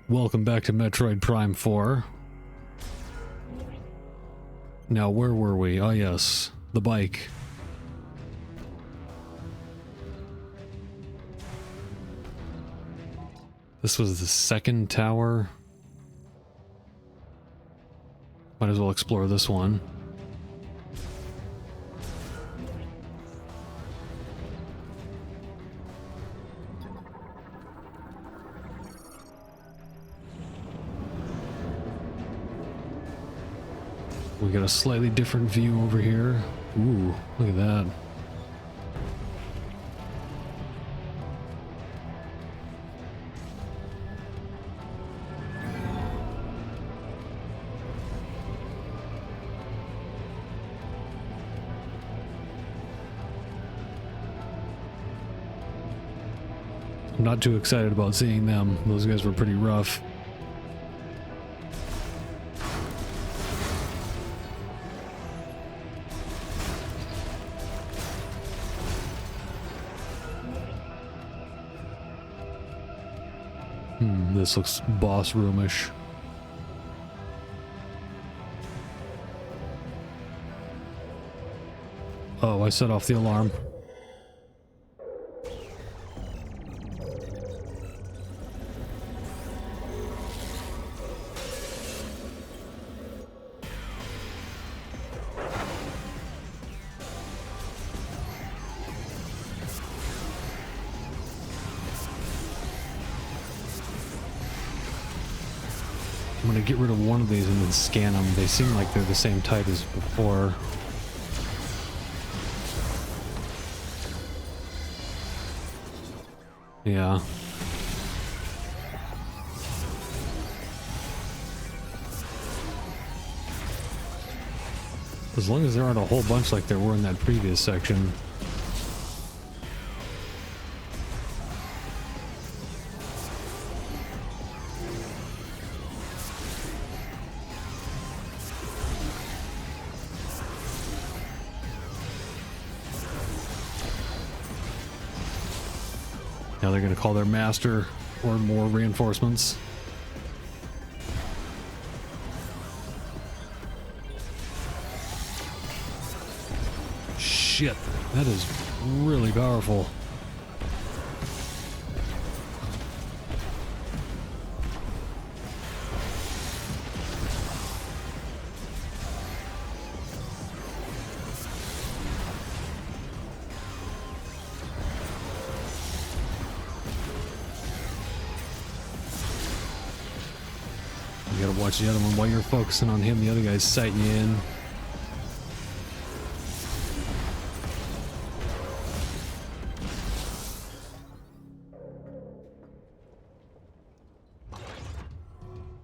Welcome back to Metroid Prime 4. Now, where were we? Oh yes, the bike. This was the second tower. Might as well explore this one. We got a slightly different view over here. Ooh, look at that. I'm not too excited about seeing them. Those guys were pretty rough. This looks boss roomish. Oh, I set off the alarm. I'm gonna get rid of one of these and then scan them. They seem like they're the same type as before. Yeah. As long as there aren't a whole bunch like there were in that previous section. Now they're going to call their master or more reinforcements. Shit, that is really powerful. You gotta watch the other one while you're focusing on him. The other guy's sighting you in.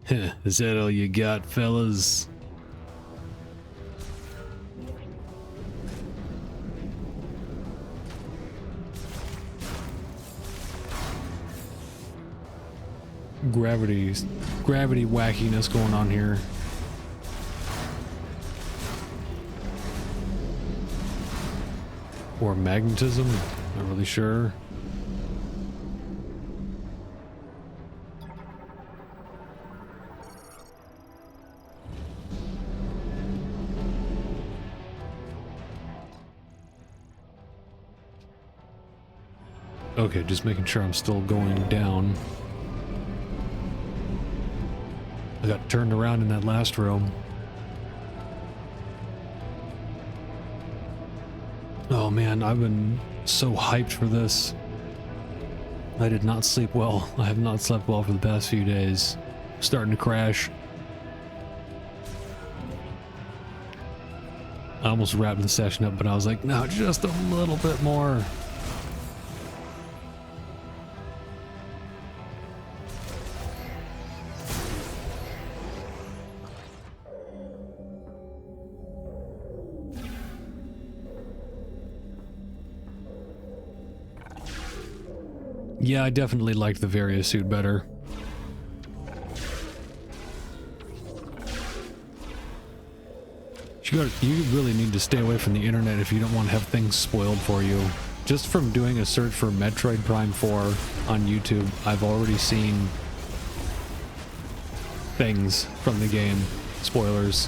Heh, is that all you got, fellas? Gravity wackiness going on here. Or magnetism? Not really sure. Okay, just making sure I'm still going down. I got turned around in that last room. Oh man, I've been so hyped for this. I did not sleep well. I have not slept well for the past few days. Starting to crash. I almost wrapped the session up, but I was like, no, just a little bit more. Yeah, I definitely liked the Varia suit better. You really need to stay away from the internet if you don't want to have things spoiled for you. Just from doing a search for Metroid Prime 4 on YouTube, I've already seen things from the game. Spoilers.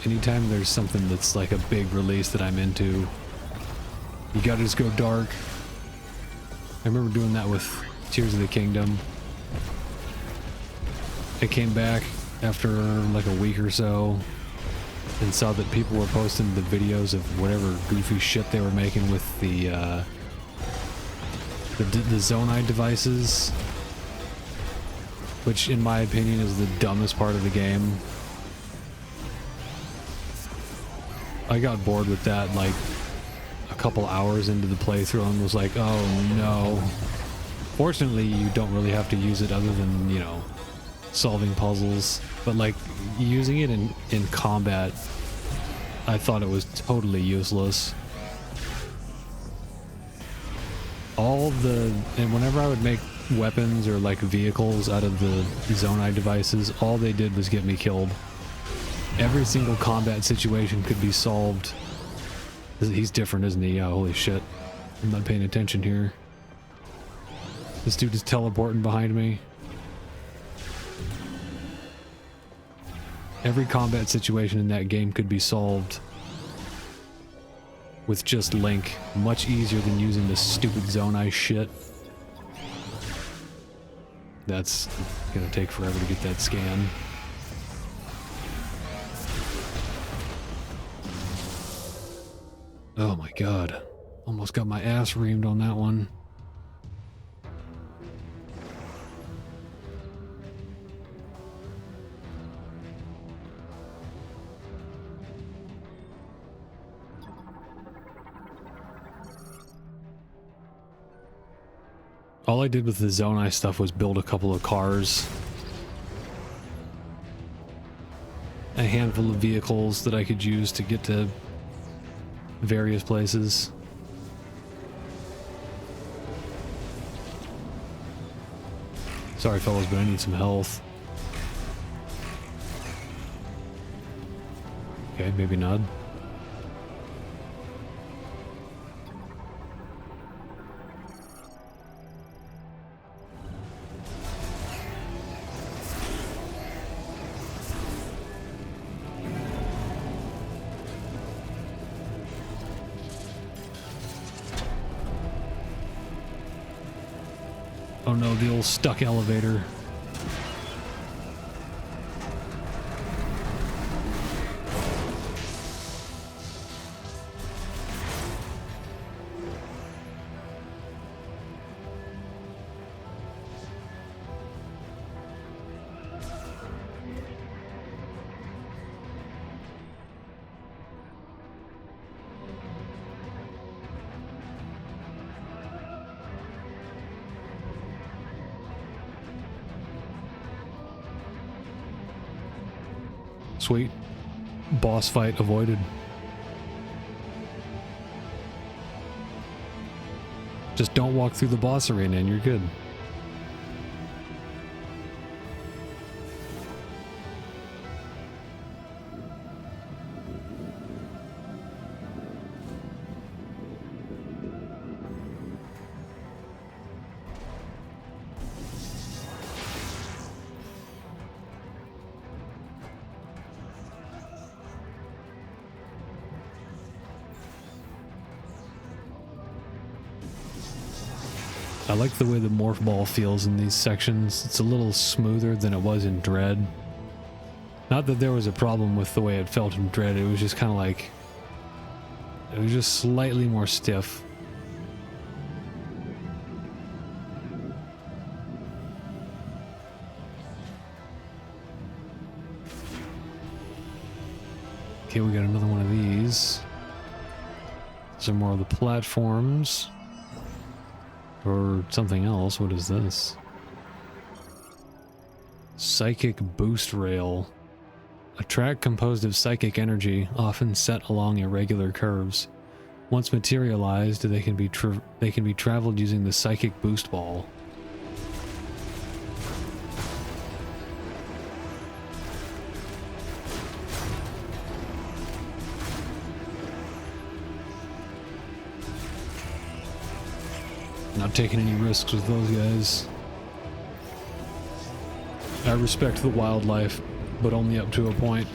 Anytime there's something that's like a big release that I'm into, you gotta just go dark. I remember doing that with Tears of the Kingdom. I came back after like a week or so and saw that people were posting the videos of whatever goofy shit they were making with the Zonai devices, which in my opinion is the dumbest part of the game. I got bored with that like a couple hours into the playthrough and was like, oh no. Fortunately, you don't really have to use it other than, you know, solving puzzles. But like using it in combat, I thought it was totally useless. And whenever I would make weapons or like vehicles out of the Zonai devices, all they did was get me killed. Every single combat situation could be solved. He's different, isn't he? Yeah, holy shit. I'm not paying attention here. This dude is teleporting behind me. Every combat situation in that game could be solved with just Link. Much easier than using this stupid Zonai shit. That's gonna take forever to get that scan. Oh my god. Almost got my ass reamed on that one. All I did with the Zonai stuff was build a couple of cars. A handful of vehicles that I could use to get to various places. Sorry fellas, but I need some health. Okay, maybe not. Oh no, the old stuck elevator. Sweet. Boss fight avoided. Just don't walk through the boss arena and you're good. I like the way the morph ball feels in these sections. It's a little smoother than it was in Dread. Not that there was a problem with the way it felt in Dread, it was just kind of like... it was just slightly more stiff. Okay, we got another one of these. Some more of the platforms. Or something else. What is this? Psychic boost rail. A track composed of psychic energy, often set along irregular curves. Once materialized, they can be traveled using the psychic boost ball. Not taking any risks with those guys. I respect the wildlife, but only up to a point.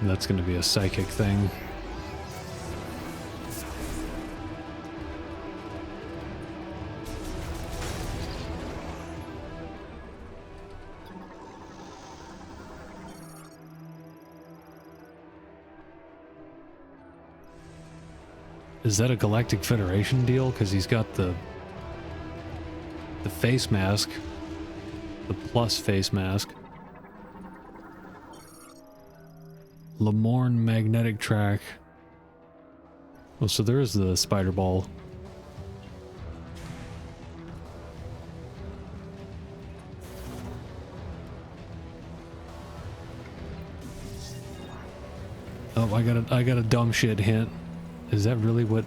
That's going to be a psychic thing. Is that a Galactic Federation deal? Because he's got the face mask, the plus face mask. Lamorne magnetic track. Oh, so there is the spider ball. Oh, I got a dumb shit hint. Is that really what?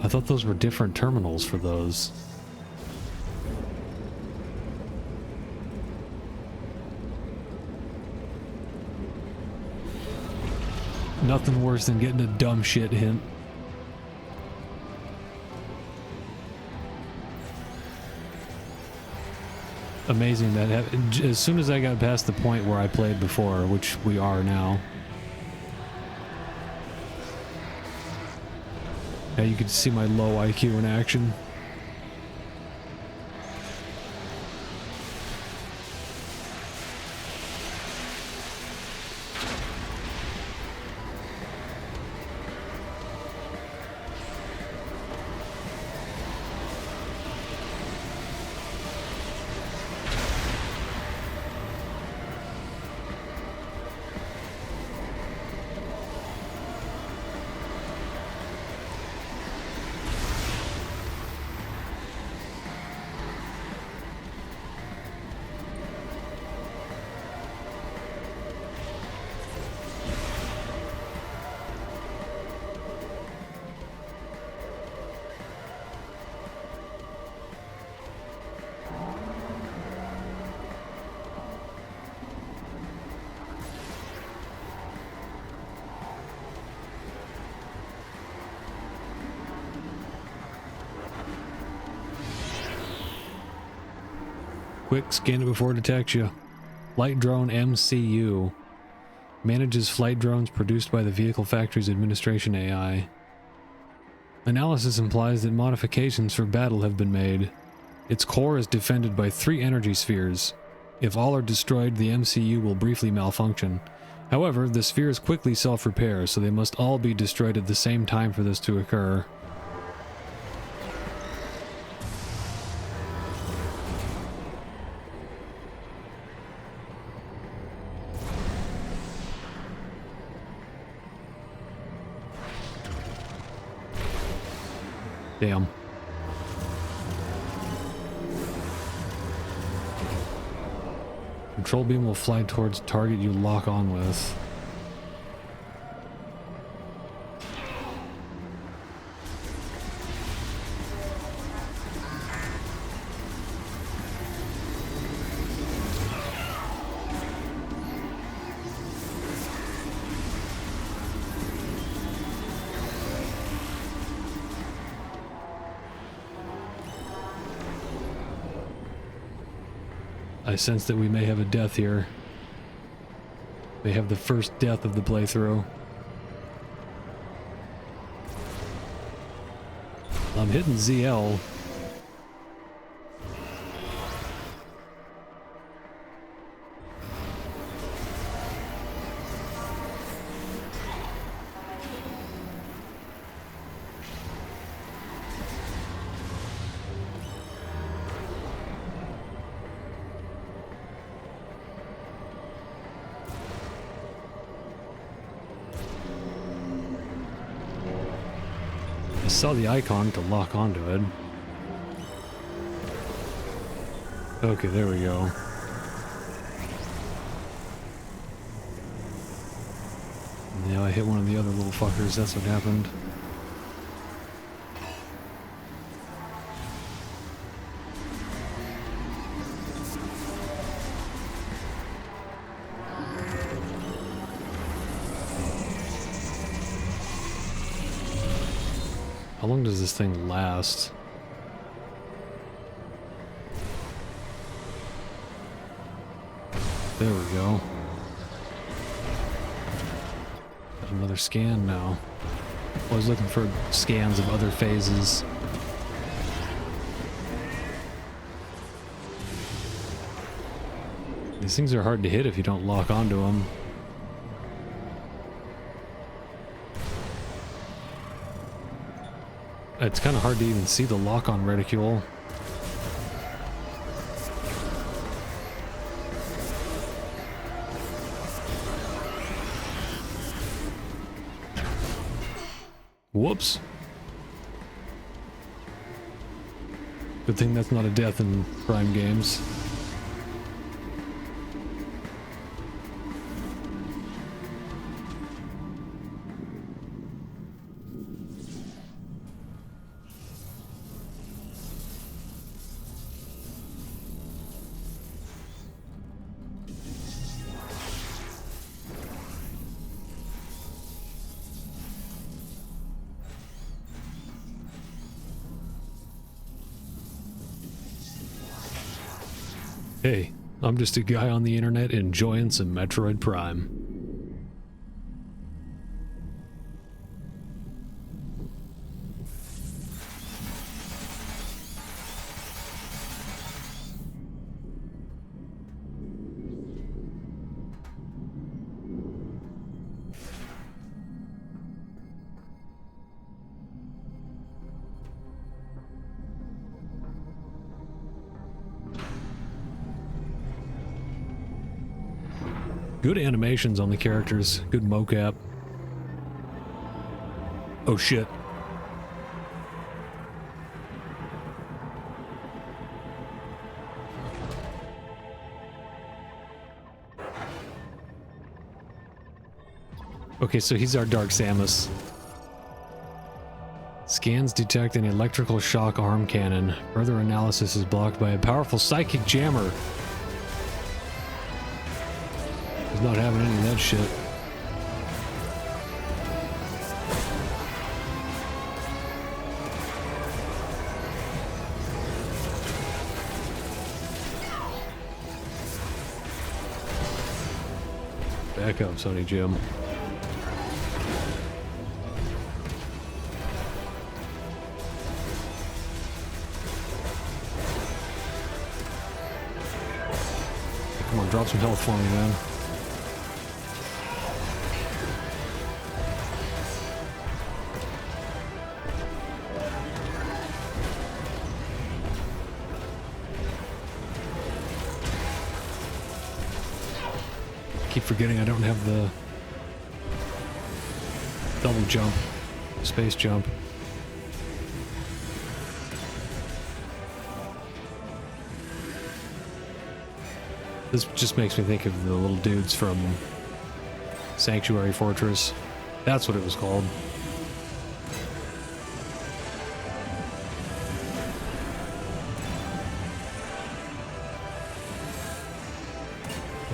I thought those were different terminals for those. Nothing worse than getting a dumb shit hint. Amazing that as soon as I got past the point where I played before, which we are now. Yeah, you could see my low IQ in action. Quick, scan it before it detects you. Flight Drone MCU. Manages flight drones produced by the Vehicle Factories Administration AI. Analysis implies that modifications for battle have been made. Its core is defended by 3 energy spheres. If all are destroyed, the MCU will briefly malfunction. However, the spheres quickly self-repair, so they must all be destroyed at the same time for this to occur. Damn. Control beam will fly towards target you lock on with. I sense that we may have a death here. May have the first death of the playthrough. I'm hitting ZL. Saw the icon to lock onto it. Okay, there we go. Yeah, I hit one of the other little fuckers, that's what happened. How long does this thing last? There we go. Got another scan now. I was looking for scans of other phases. These things are hard to hit if you don't lock onto them. It's kind of hard to even see the lock-on reticule. Whoops. Good thing that's not a death in Prime games. Hey, I'm just a guy on the internet enjoying some Metroid Prime. Good animations on the characters, good mocap. Oh shit. Okay, so he's our Dark Samus. Scans detect an electrical shock arm cannon. Further analysis is blocked by a powerful psychic jammer. He's not having any of that shit. Back up, Sonny Jim. Come on, drop some health for me, man. Keep forgetting I don't have the double jump, space jump. This just makes me think of the little dudes from Sanctuary Fortress. That's what it was called.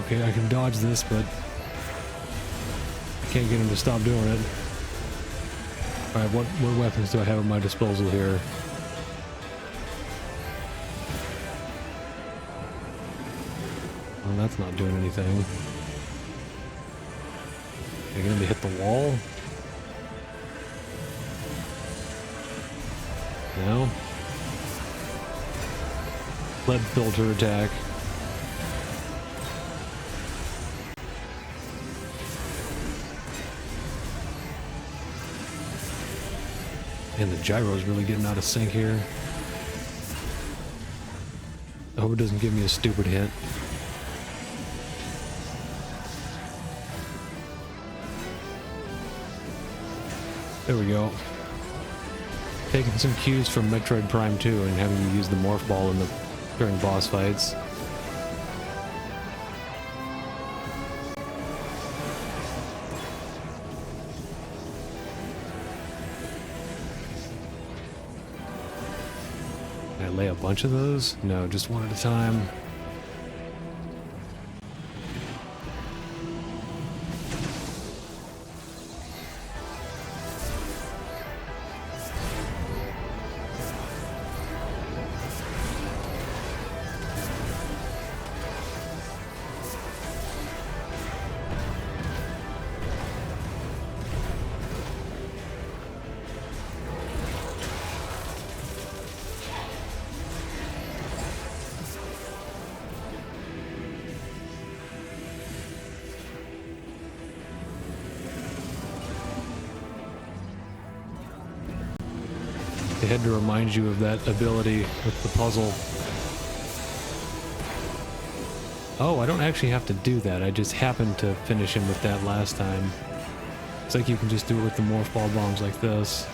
Okay, I can dodge this, but I can't get him to stop doing it. Alright, what weapons do I have at my disposal here? Well, that's not doing anything. Am I gonna hit the wall? No. Lead filter attack. And the gyro's really getting out of sync here. I hope it doesn't give me a stupid hint. There we go. Taking some cues from Metroid Prime 2 and having to use the morph ball during boss fights. Lay a bunch of those? No, just one at a time. They had to remind you of that ability with the puzzle. Oh, I don't actually have to do that. I just happened to finish him with that last time. It's like you can just do it with the morph ball bombs like this.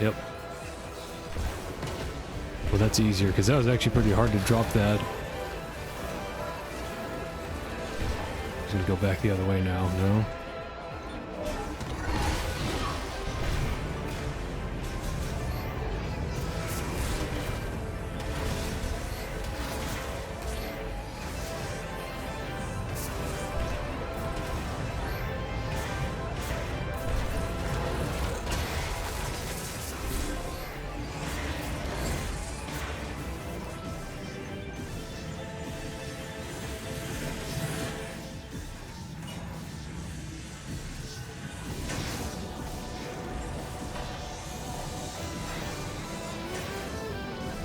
Yep. Well, that's easier, because that was actually pretty hard to drop that. Just gonna go back the other way now, no?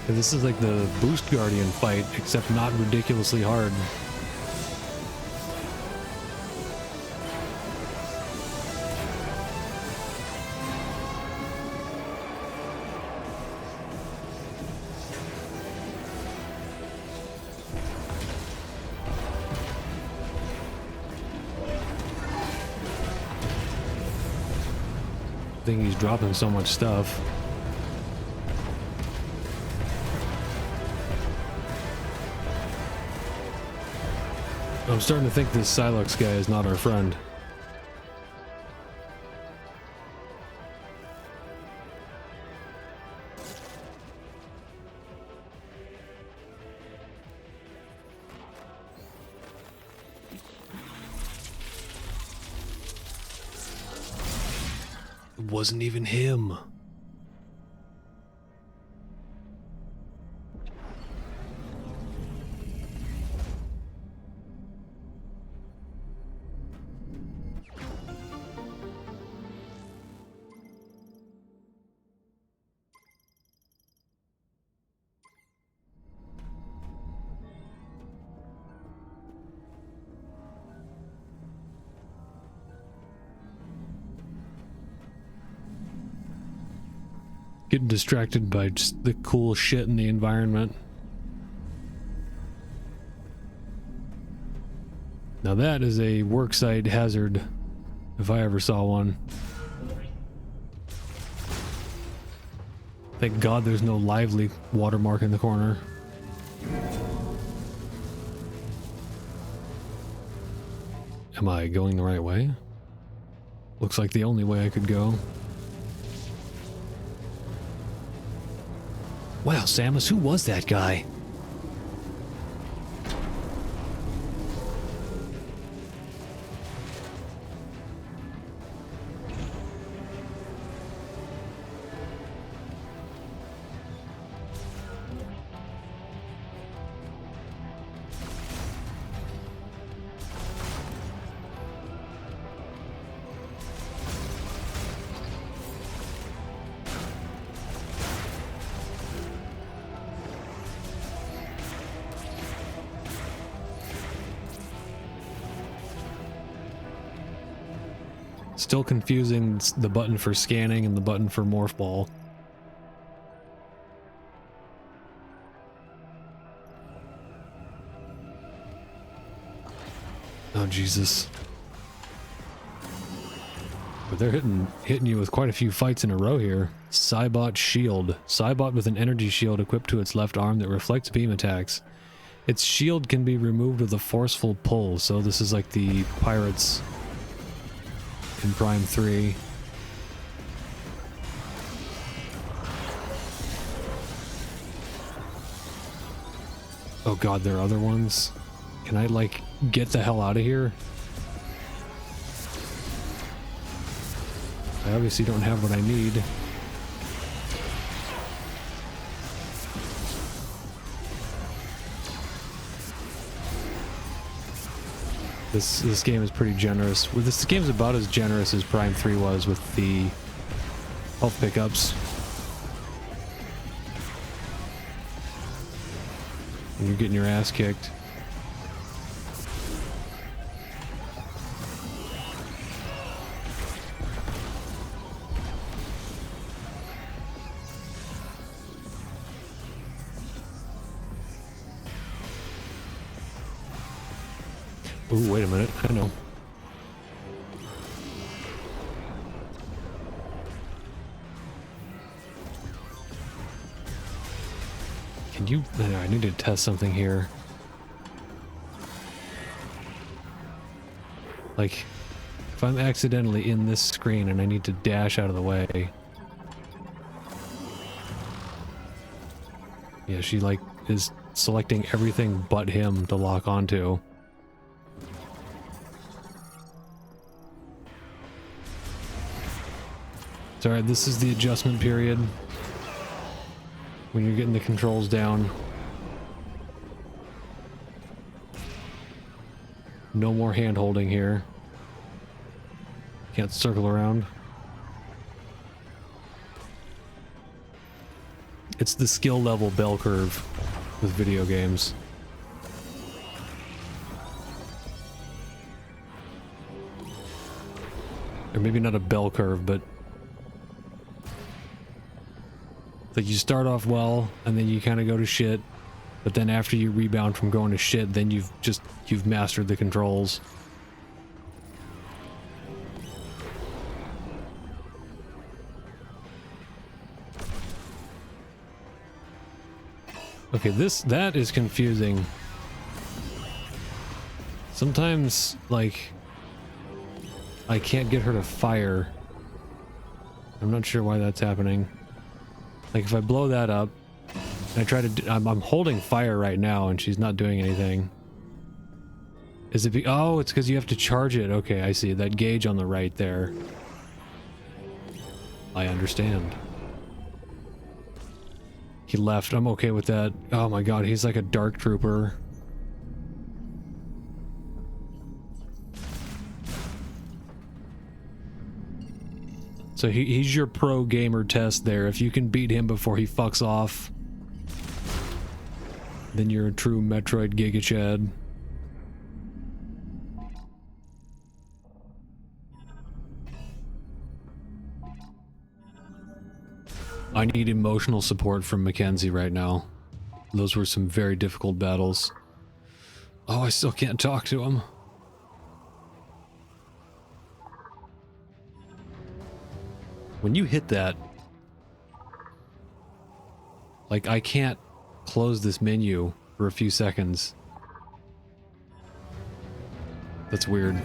This is like the Boost Guardian fight, except not ridiculously hard. I think he's dropping so much stuff. I'm starting to think this Silux guy is not our friend. It wasn't even him. Getting distracted by just the cool shit in the environment. Now that is a worksite hazard, if I ever saw one. Thank God there's no lively watermark in the corner. Am I going the right way? Looks like the only way I could go. Wow, Samus, who was that guy? Still confusing the button for scanning and the button for morph ball. Oh Jesus. But they're hitting you with quite a few fights in a row here. Cybot shield. Cybot with an energy shield equipped to its left arm that reflects beam attacks. Its shield can be removed with a forceful pull, so this is like the pirates in Prime 3. Oh god, there are other ones? Can I, like, get the hell out of here? I obviously don't have what I need. This game is pretty generous. This game's about as generous as Prime 3 was with the health pickups. And you're getting your ass kicked. Ooh, wait a minute. I know. Can you... I need to test something here. Like, if I'm accidentally in this screen and I need to dash out of the way... Yeah, she, like, is selecting everything but him to lock onto. It's alright, this is the adjustment period. When you're getting the controls down. No more hand holding here. Can't circle around. It's the skill level bell curve with video games. Or maybe not a bell curve, but like you start off well and then you kind of go to shit, but then after you rebound from going to shit, then you've mastered the controls. Okay, that is confusing. Sometimes, like, I can't get her to fire. I'm not sure why that's happening. Like, if I blow that up, and I try to I'm holding fire right now, and she's not doing anything. Is it oh, it's because you have to charge it. Okay, I see. That gauge on the right there. I understand. He left. I'm okay with that. Oh my god, he's like a dark trooper. So he's your pro gamer test there. If you can beat him before he fucks off, then you're a true Metroid Giga Chad. I need emotional support from Mackenzie right now. Those were some very difficult battles. Oh, I still can't talk to him. When you hit that, like, I can't close this menu for a few seconds. That's weird.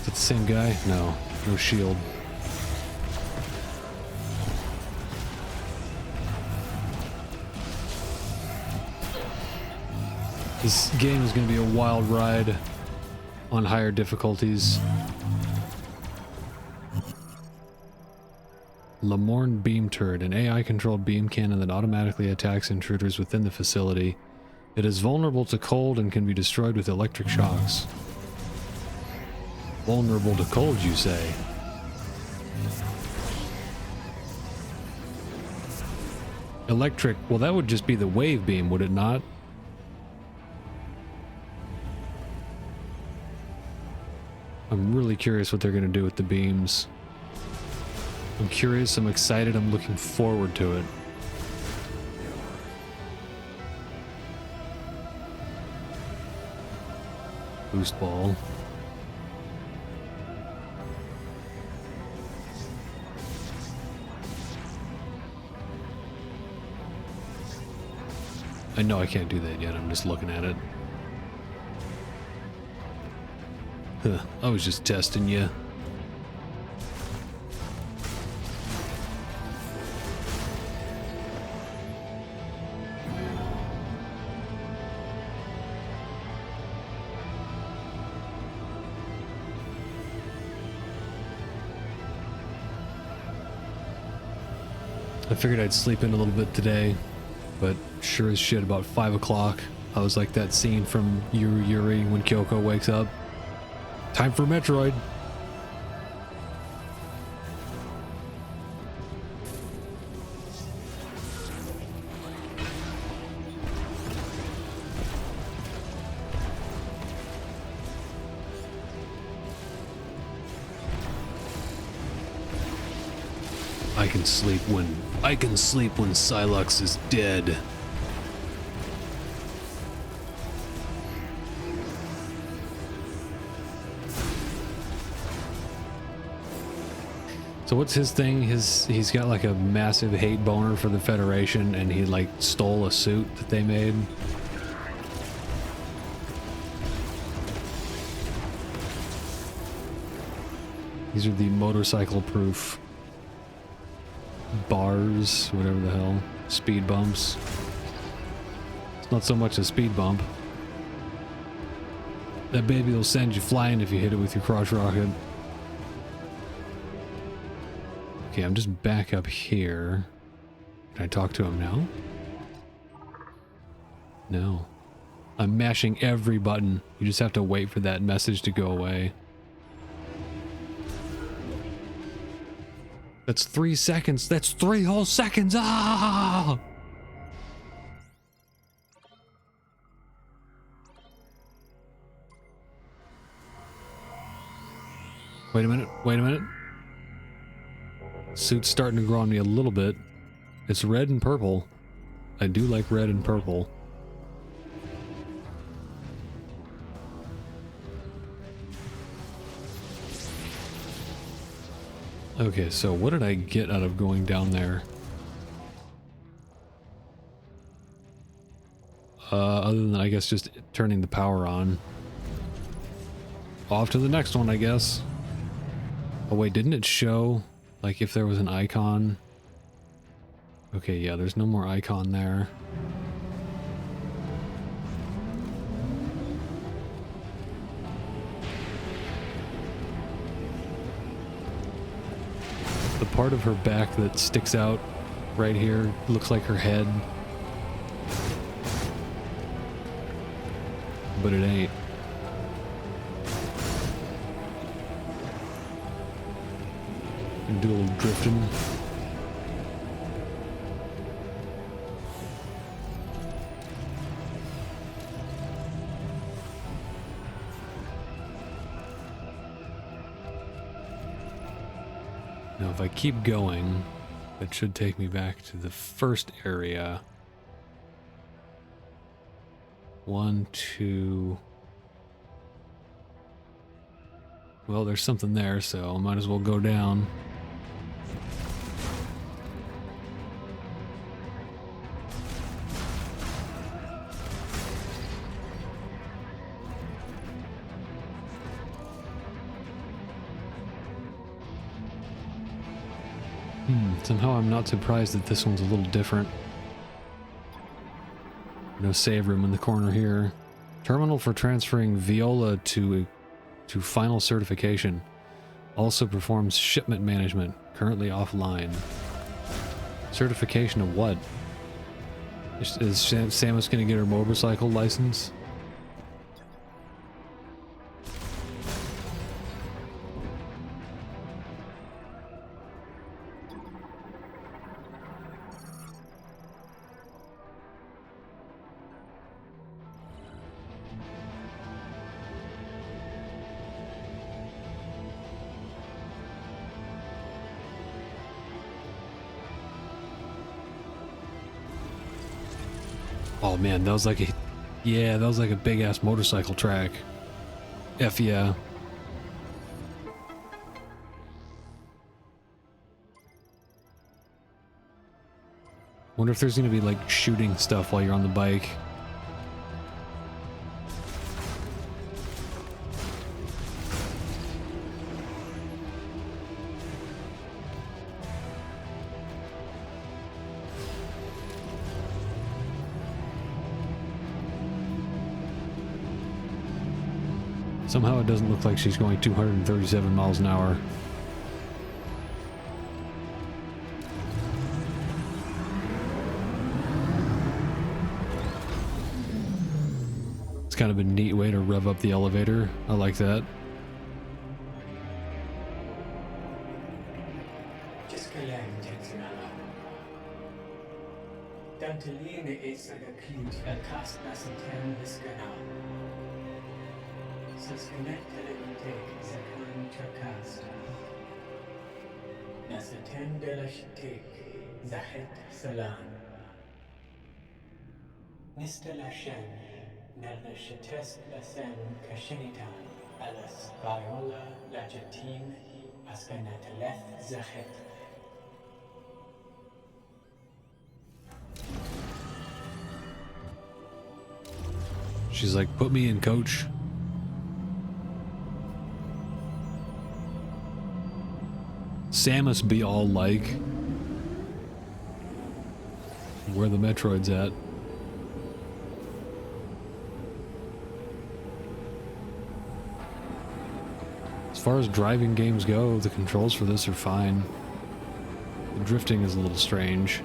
Is it the same guy? No. No shield. This game is going to be a wild ride on higher difficulties. Lamorne Beam Turret, an AI-controlled beam cannon that automatically attacks intruders within the facility. It is vulnerable to cold and can be destroyed with electric shocks. Vulnerable to cold, you say? Electric, well, that would just be the wave beam, would it not? I'm really curious what they're going to do with the beams. I'm curious, I'm excited, I'm looking forward to it. Boost ball. I know I can't do that yet, I'm just looking at it. Huh, I was just testing you. I figured I'd sleep in a little bit today. But sure as shit, about 5 o'clock, I was like that scene from Yuri Yuri when Kyoko wakes up. Time for Metroid. I can sleep when Silux is dead. So what's his thing? He's got like a massive hate boner for the Federation, and he like stole a suit that they made. These are the motorcycle proof bars, whatever the hell, speed bumps. It's not so much a speed bump. That baby will send you flying if you hit it with your crotch rocket. Okay, I'm just back up here. Can I talk to him now? No. I'm mashing every button. You just have to wait for that message to go away. That's 3 seconds. That's 3 whole seconds. Ah! Wait a minute. Wait a minute. Suit's starting to grow on me a little bit. It's red and purple. I do like red and purple. Okay, so what did I get out of going down there? Other than, I guess, just turning the power on. Off to the next one, I guess. Oh wait, didn't it show, like, if there was an icon? Okay, yeah, there's no more icon there. The part of her back that sticks out right here looks like her head. But it ain't. And do a little drifting. Now, if I keep going, that should take me back to the first area. 1, 2... Well, there's something there, so I might as well go down. Somehow I'm not surprised that this one's a little different. No save room in the corner here. Terminal for transferring Viola to final certification. Also performs shipment management. Currently offline. Certification of what? Is Samus gonna get her motorcycle license? Oh man, that was like a... Yeah, that was like a big-ass motorcycle track. F yeah. Wonder if there's gonna be like shooting stuff while you're on the bike. Somehow it doesn't look like she's going 237 miles an hour. kind of a neat way to rev up the elevator. I like that. She's like, put me in, coach. Samus be all like, where the Metroid's at. As far as driving games go, the controls for this are fine. The drifting is a little strange.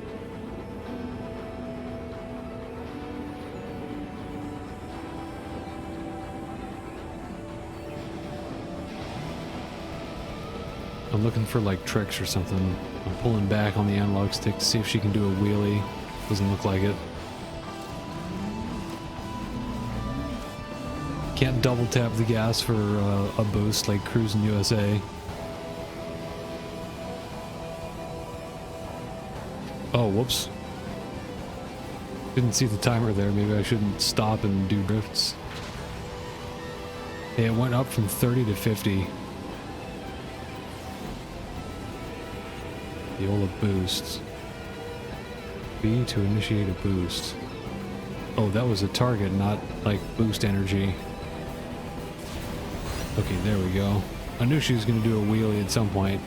I'm looking for like tricks or something. I'm pulling back on the analog stick to see if she can do a wheelie. Doesn't look like it. Can't double tap the gas for a boost like Cruising USA. Oh, whoops. Didn't see the timer there. Maybe I shouldn't stop and do drifts. Yeah, it went up from 30 to 50. Viola boosts. B to initiate a boost. Oh, that was a target, not like boost energy. Okay, there we go. I knew she was going to do a wheelie at some point.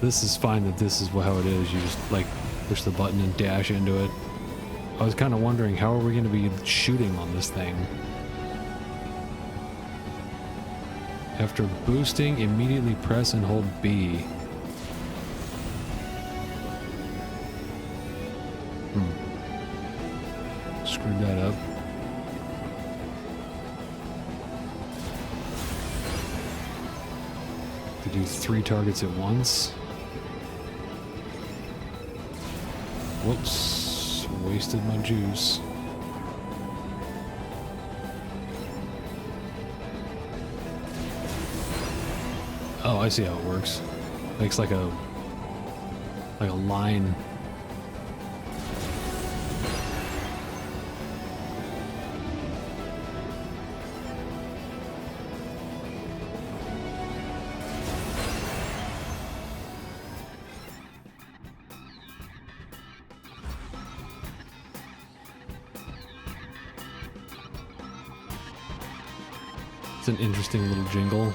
This is fine that this is how it is. You just like push the button and dash into it. I was kind of wondering, how are we going to be shooting on this thing? After boosting, immediately press and hold B. Screwed that up. To do 3 targets at once. Whoops. Wasted my juice. Oh, I see how it works. Makes like a line. It's an interesting little jingle.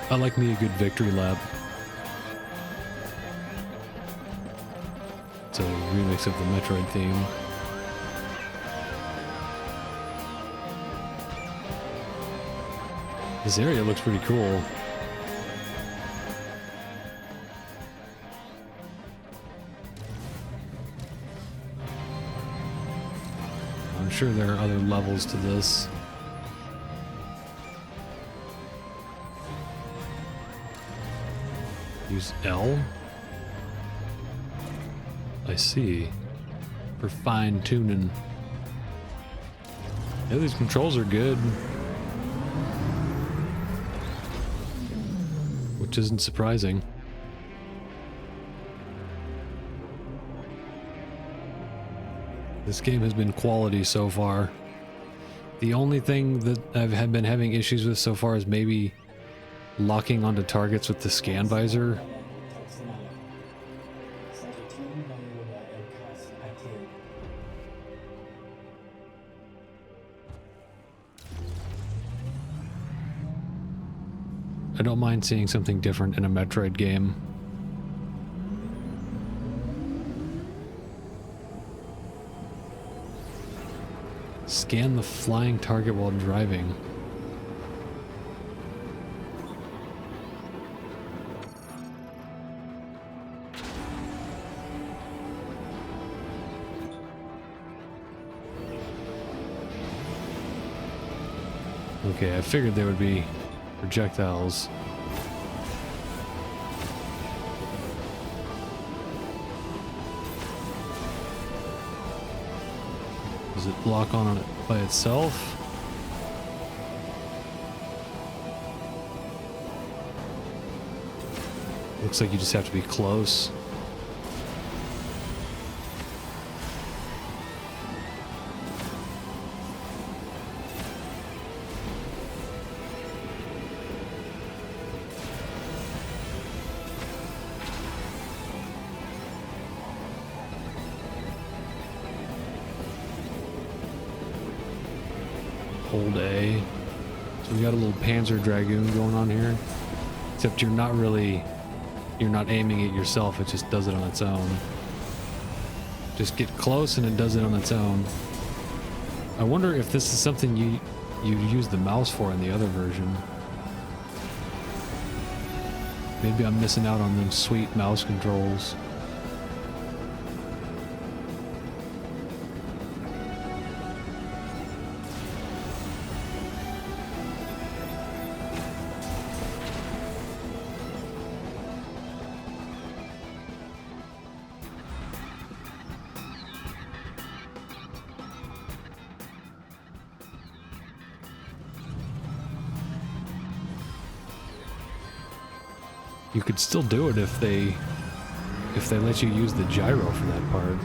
I like me a good victory lap. It's a remix of the Metroid theme. This area looks pretty cool. I'm sure there are other levels to this. Use L? I see. For fine tuning. Yeah, these controls are good. Which isn't surprising. This game has been quality so far. The only thing that I've been having issues with so far is maybe locking onto targets with the scan visor. I don't mind seeing something different in a Metroid game. Scan the flying target while driving. Okay, I figured there would be projectiles. Does it lock on it by itself? Looks like you just have to be close. Hold A. So we got a little Panzer Dragoon going on here. Except you're not aiming it yourself, it just does it on its own. Just get close and it does it on its own. I wonder if this is something you use the mouse for in the other version. Maybe I'm missing out on them sweet mouse controls. You could still do it if they let you use the gyro for that part.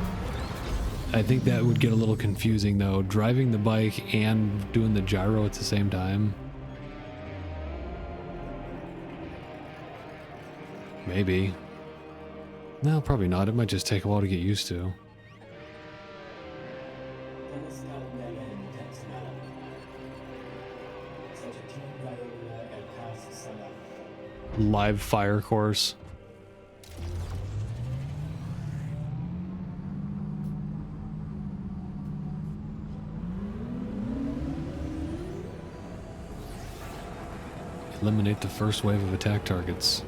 I think that would get a little confusing though, driving the bike and doing the gyro at the same time. Maybe. No, probably not. It might just take a while to get used to. Live fire course. Eliminate the first wave of attack targets.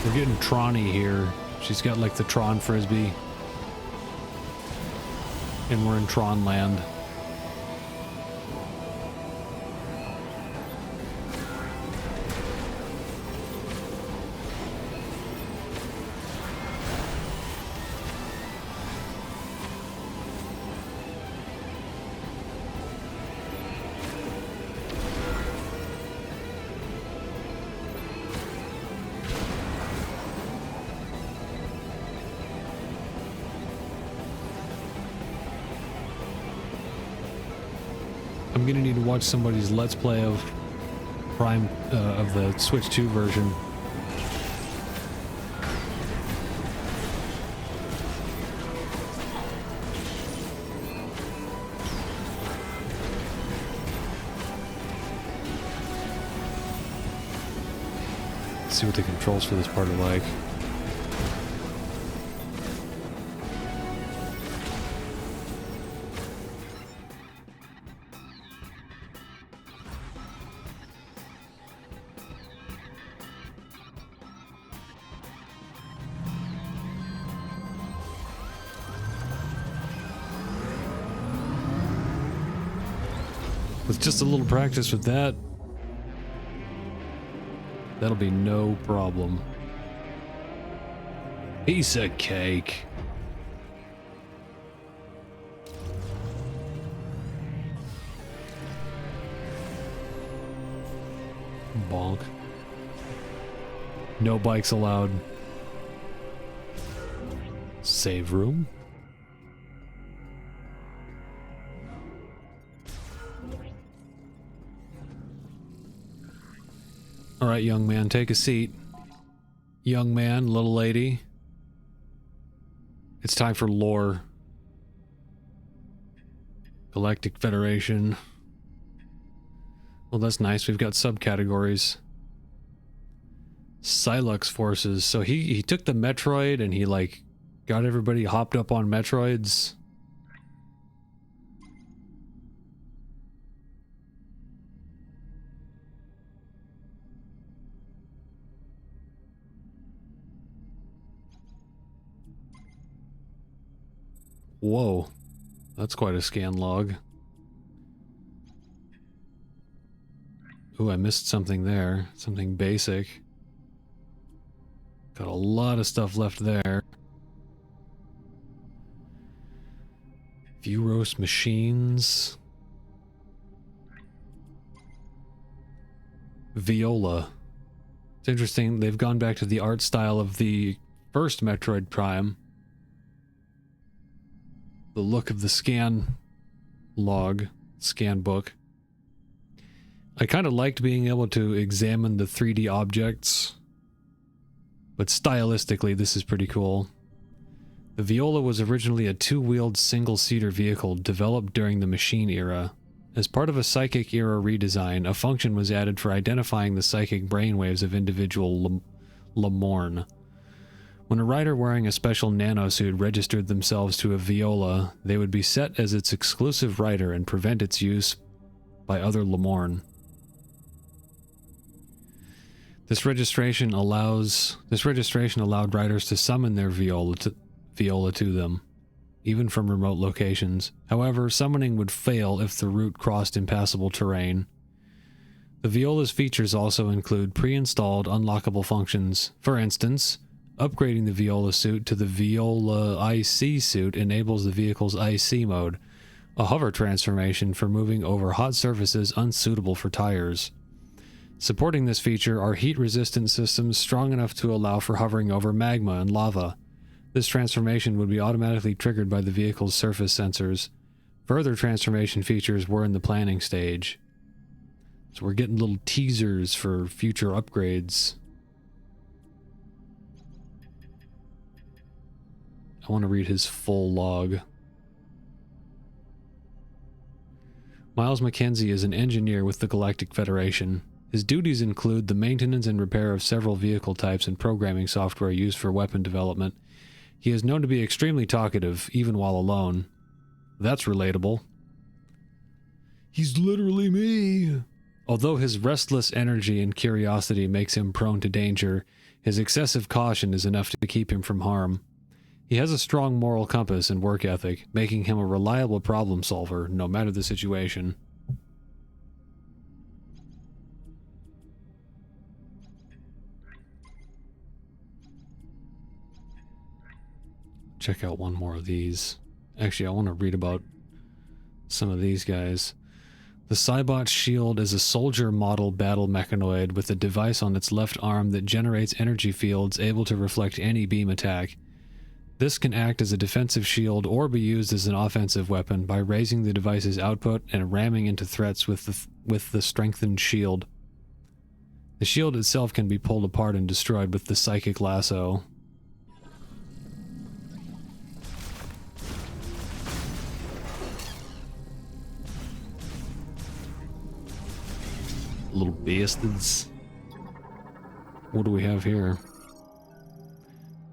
We're getting Tronny here. She's got like the Tron Frisbee. And we're in Tron land. I'm gonna need to watch somebody's Let's Play of Prime, of the Switch 2 version. See what the controls for this part are like. With just a little practice with that, that'll be no problem. Piece of cake. Bonk. No bikes allowed. Save room. All right, young man, take a seat. young man, little lady. It's time for lore. Galactic Federation. Well, that's nice. We've got subcategories. Silux forces. So he took the Metroid and he like got everybody hopped up on Metroids. Whoa. That's quite a scan log. Ooh, I missed something there. Something basic. Got a lot of stuff left there. View machines. Viola. It's interesting, they've gone back to the art style of the first Metroid Prime. The look of the scan log, scan book. I kind of liked being able to examine the 3D objects, but stylistically this is pretty cool. The Viola was originally a two-wheeled single-seater vehicle developed during the Machine era. As part of a Psychic era redesign, a function was added for identifying the psychic brainwaves of individual Lemorn. When a rider wearing a special nanosuit registered themselves to a Viola, they would be set as its exclusive rider and prevent its use by other Lemorn. This registration allowed riders to summon their Viola to them, even from remote locations. However, summoning would fail if the route crossed impassable terrain. The Viola's features also include pre-installed unlockable functions. For instance, upgrading the Viola suit to the Viola IC suit enables the vehicle's IC mode, a hover transformation for moving over hot surfaces unsuitable for tires. Supporting this feature are heat-resistant systems strong enough to allow for hovering over magma and lava. This transformation would be automatically triggered by the vehicle's surface sensors. Further transformation features were in the planning stage. So we're getting little teasers for future upgrades. I want to read his full log. Miles McKenzie is an engineer with the Galactic Federation. His duties include the maintenance and repair of several vehicle types and programming software used for weapon development. He is known to be extremely talkative, even while alone. That's relatable. He's literally me! Although his restless energy and curiosity makes him prone to danger, his excessive caution is enough to keep him from harm. He has a strong moral compass and work ethic, making him a reliable problem solver, no matter the situation. Check out one more of these. Actually, I want to read about some of these guys. The Cybot Shield is a soldier model battle mechanoid with a device on its left arm that generates energy fields able to reflect any beam attack. This can act as a defensive shield or be used as an offensive weapon by raising the device's output and ramming into threats with the strengthened shield. The shield itself can be pulled apart and destroyed with the Psychic Lasso. Little bastards. What do we have here?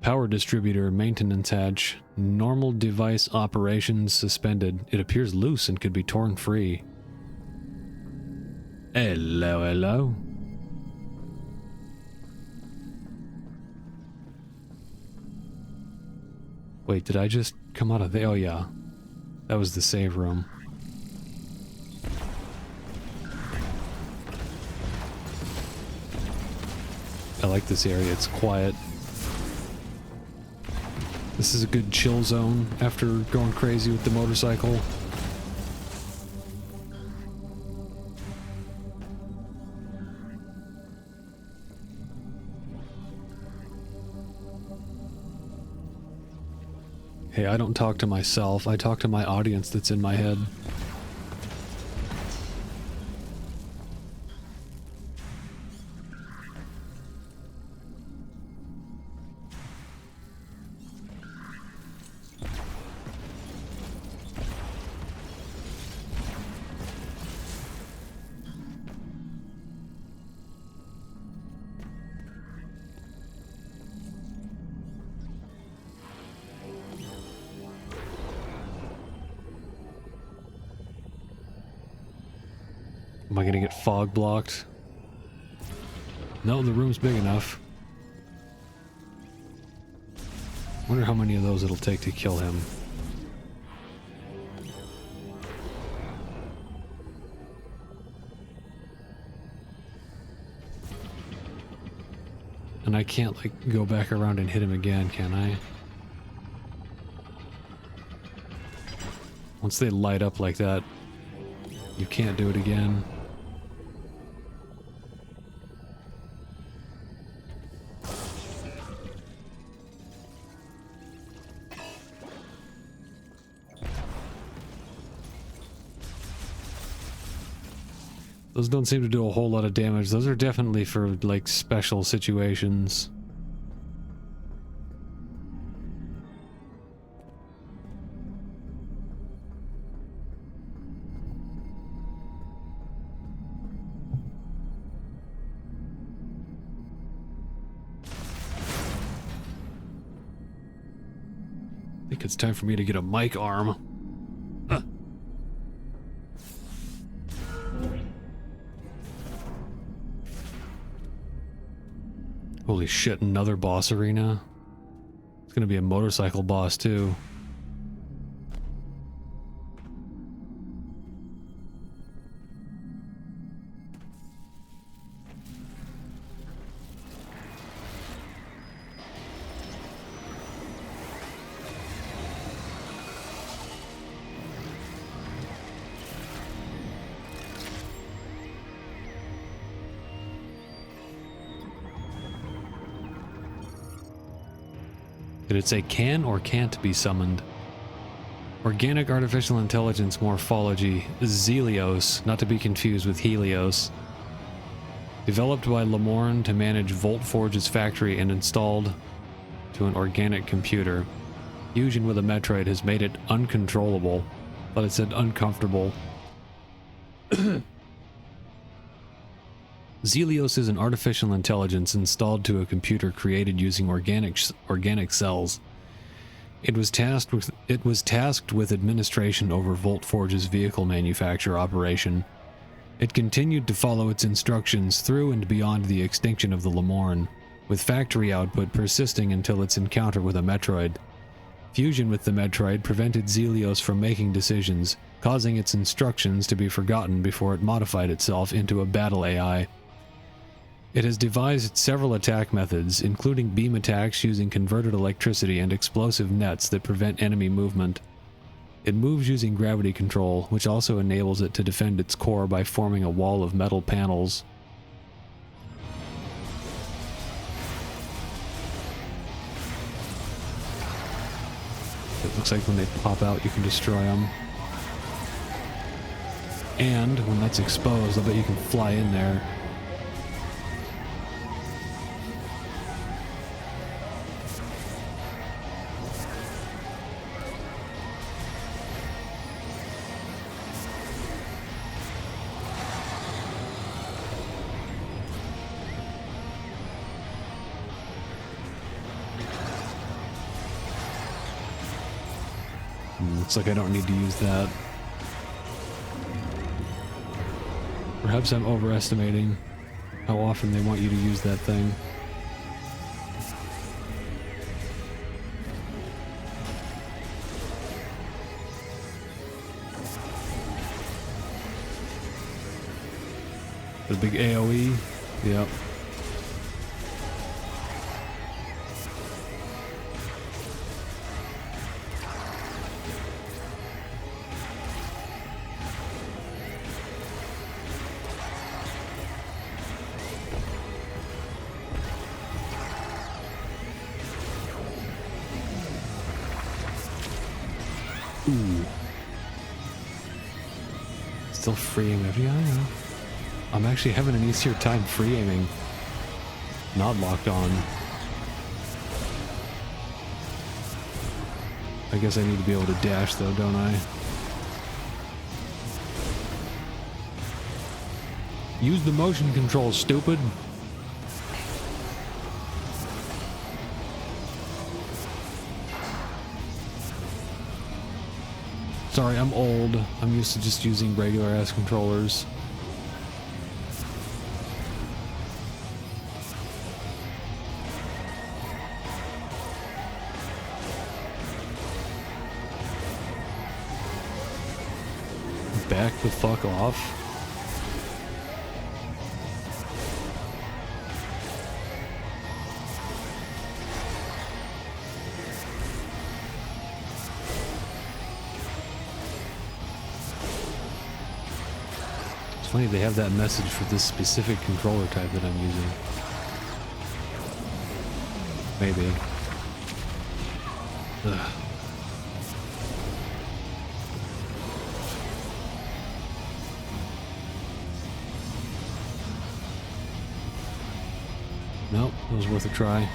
Power distributor, maintenance hatch, normal device operations suspended. It appears loose and could be torn free. Hello, hello. Wait, did I just come out of there? Oh yeah, that was the save room. I like this area, it's quiet. This is a good chill zone after going crazy with the motorcycle. Hey, I don't talk to myself, I talk to my audience that's in my head. Am I gonna get fog blocked? No, the room's big enough. Wonder how many of those it'll take to kill him. And I can't, like, go back around and hit him again, can I? Once they light up like that, you can't do it again. Those don't seem to do a whole lot of damage. Those are definitely for, like, special situations. I think it's time for me to get a mic arm. Holy shit, another boss arena? It's gonna be a motorcycle boss too. Did it say can or can't be summoned? Organic Artificial Intelligence Morphology, Zelios, not to be confused with Helios. Developed by Lamorne to manage Voltforge's factory and installed to an organic computer. Fusion with a Metroid has made it uncontrollable. Thought it said uncomfortable. Zelios is an artificial intelligence installed to a computer created using organic cells. It was tasked with administration over Voltforge's vehicle manufacture operation. It continued to follow its instructions through and beyond the extinction of the Lamorne, with factory output persisting until its encounter with a Metroid. Fusion with the Metroid prevented Zelios from making decisions, causing its instructions to be forgotten before it modified itself into a battle AI. It has devised several attack methods, including beam attacks using converted electricity and explosive nets that prevent enemy movement. It moves using gravity control, which also enables it to defend its core by forming a wall of metal panels. It looks like when they pop out, you can destroy them. And when that's exposed, I bet you can fly in there. Looks like I don't need to use that. Perhaps I'm overestimating how often they want you to use that thing. The big AoE? Yep. Ooh. Still free aiming. Yeah. I'm actually having an easier time free aiming. Not locked on. I guess I need to be able to dash though, don't I? Use the motion control, stupid. Sorry, I'm old. I'm used to just using regular ass controllers. back the fuck off? It's funny they have that message for this specific controller type that I'm using. Maybe. Ugh. Nope, it was worth a try.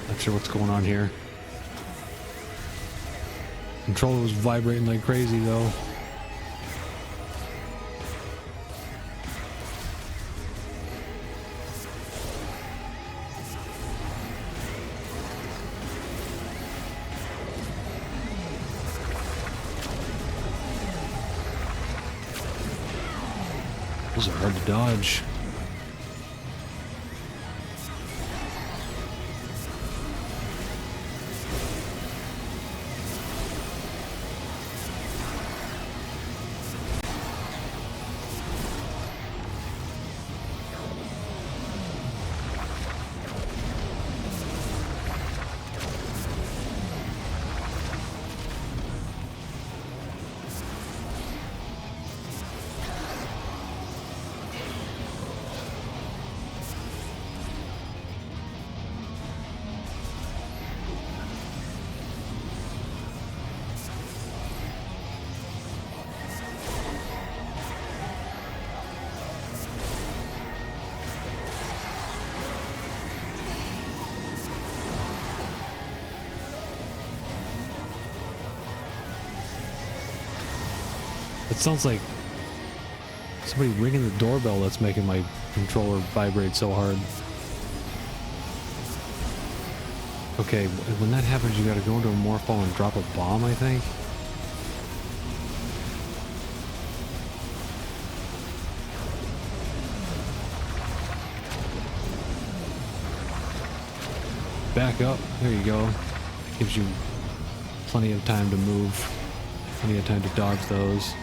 Not sure what's going on here. Controller was vibrating like crazy though. Those are hard to dodge. It sounds like somebody ringing the doorbell that's making my controller vibrate so hard. Okay, when that happens, you gotta go into a morph ball and drop a bomb, I think. Back up. There you go. Gives you plenty of time to move. Plenty of time to dodge those.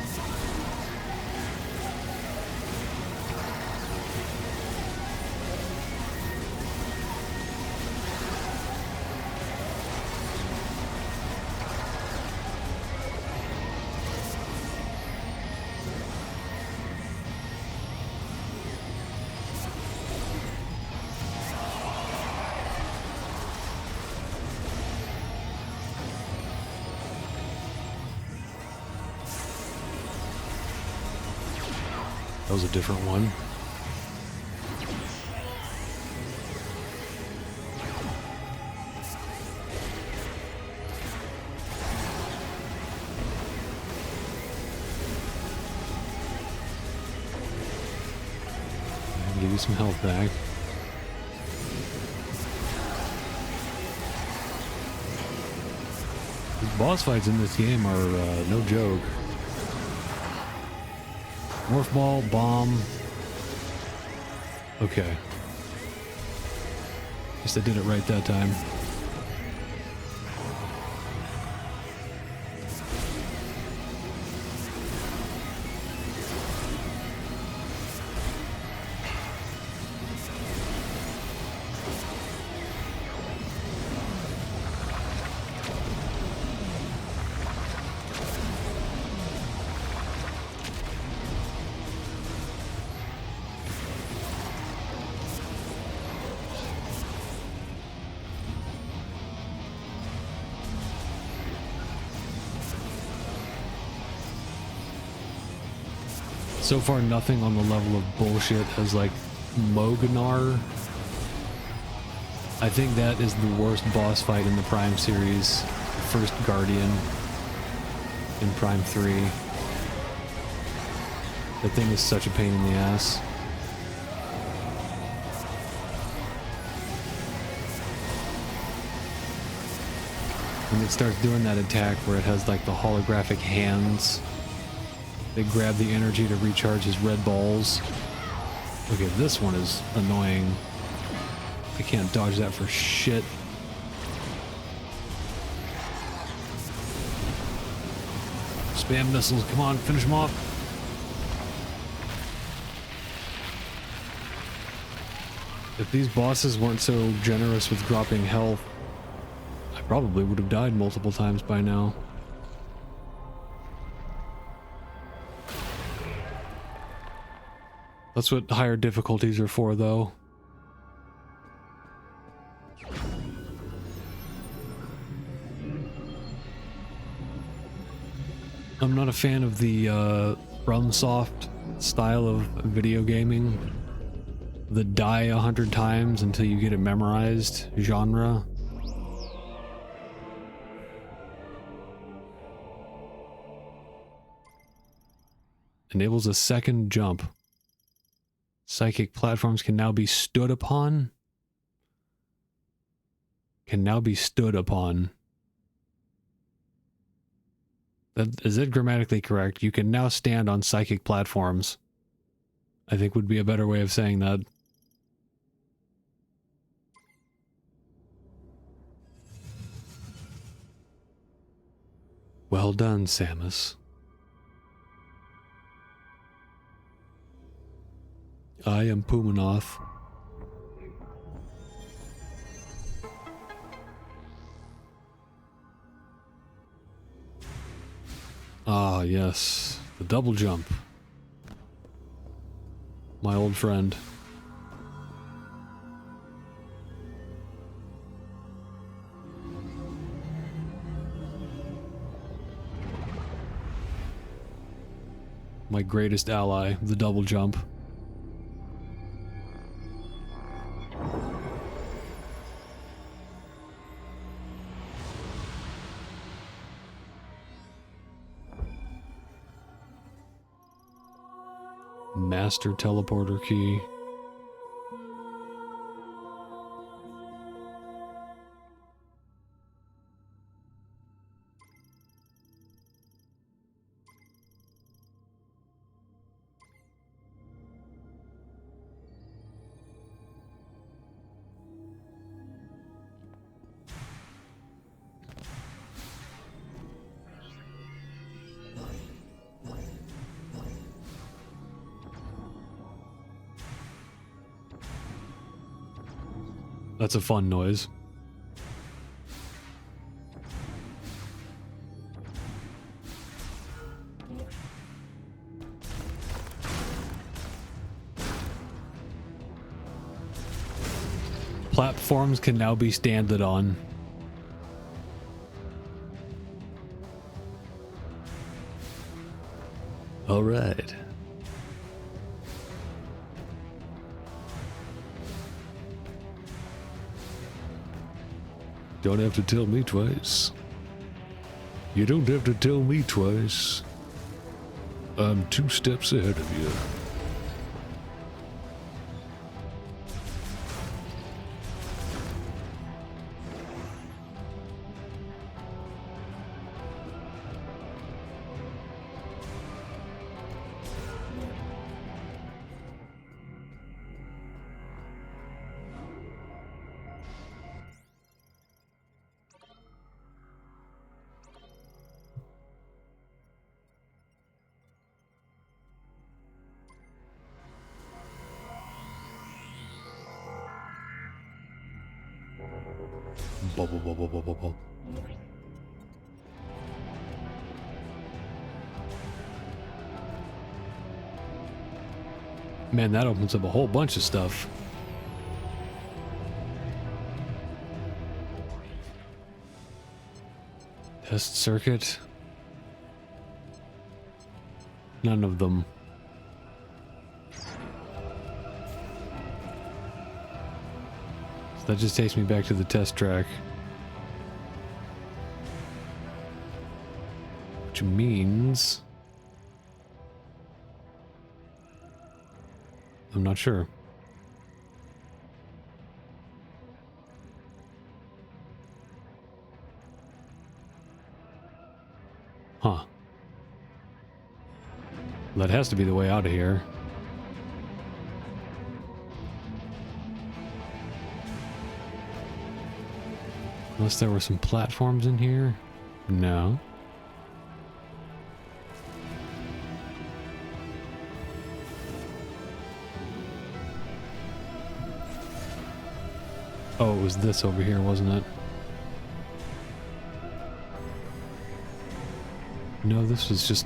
That was a different one. Give you some health back. The boss fights in this game are no joke. Morph ball, bomb. Okay. Guess I did it right that time. So far, nothing on the level of bullshit as like Moganar. I think that is the worst boss fight in the Prime series. First Guardian in Prime 3. That thing is such a pain in the ass. When it starts doing that attack where it has like the holographic hands, they grab the energy to recharge his red balls. Okay, this one is annoying. I can't dodge that for shit. Spam missiles, come on, finish them off. If these bosses weren't so generous with dropping health, I probably would have died multiple times by now. That's what higher difficulties are for, though. I'm not a fan of the FromSoft style of video gaming. The die 100 times until you get it memorized genre. Enables a second jump. Psychic platforms can now be stood upon. Can now be stood upon. That, is it grammatically correct? You can now stand on psychic platforms. I think would be a better way of saying that. Well done, Samus. I am Pumanoth. Ah, yes. The double jump. My old friend. My greatest ally, the double jump. Master teleporter key. That's a fun noise. Platforms can now be standed on. All right. Don't have to tell me twice. You don't have to tell me twice. I'm 2 steps ahead of you. Bubble, bubble, bubble, bubble. Man, that opens up a whole bunch of stuff. Test circuit. None of them. That just takes me back to the test track. Which means... I'm not sure. Huh. That has to be the way out of here. Unless there were some platforms in here? No. Oh, it was this over here, wasn't it? No, this was just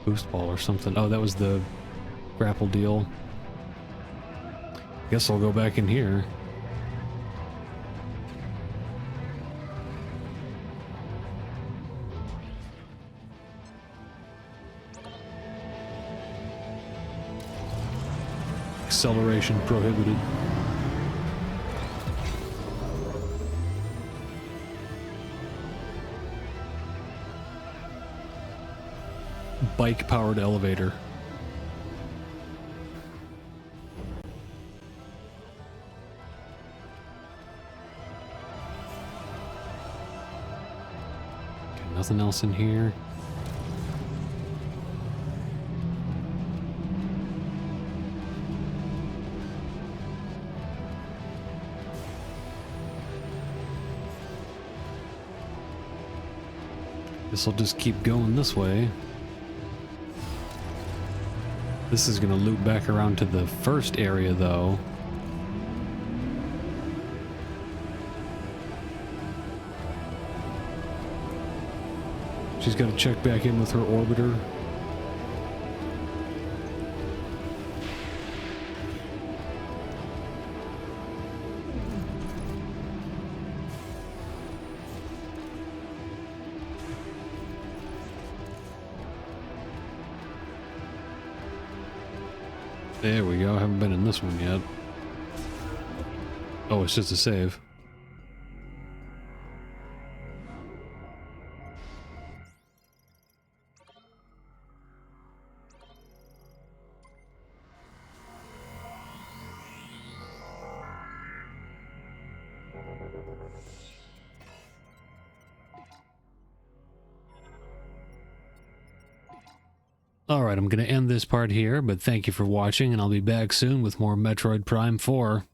boost ball or something. Oh, that was the grapple deal. Guess I'll go back in here. Acceleration prohibited. Bike-powered elevator. Okay, nothing else in here. Guess I'll just keep going this way. This is gonna loop back around to the first area, though. She's got to check back in with her orbiter. There we go. I haven't been in this one yet. Oh, it's just a save. Alright, I'm going to end this part here, but thank you for watching, and I'll be back soon with more Metroid Prime 4.